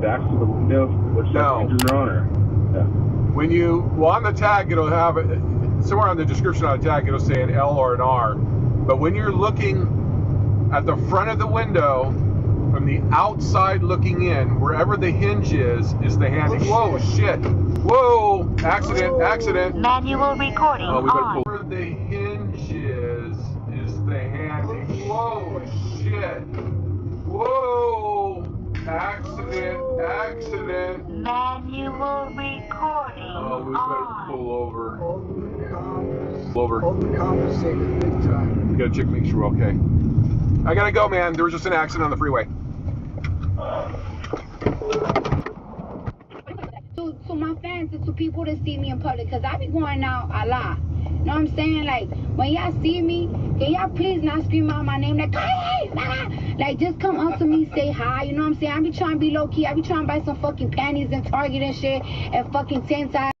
have access to the window? Which No. you're on, or? Yeah. When you, well, on the tag, it'll have, somewhere on the description on the tag, it'll say an L or an R. But when you're looking at the front of the window, from the outside looking in, wherever the hinge is the handy. Oh, Whoa, shit. Whoa, accident, accident. Manual recording Oh, we better on. pull. Where the hinge is the handy. Whoa, shit. Whoa, accident, accident. Manual recording Oh, we better on. pull over. Overcompensated. Pull over. Overcompensated big time. We gotta check, make sure we're okay. I gotta go, man. There was just an accident on the freeway. To my fans and to people that see me in public, because I be going out a lot. You know what I'm saying? Like, when y'all see me, can y'all please not scream out my name like, hey, like, just come up to me, say hi, you know what I'm saying? I be trying to be low-key. I be trying to buy some fucking panties and Target and shit and fucking 10 size.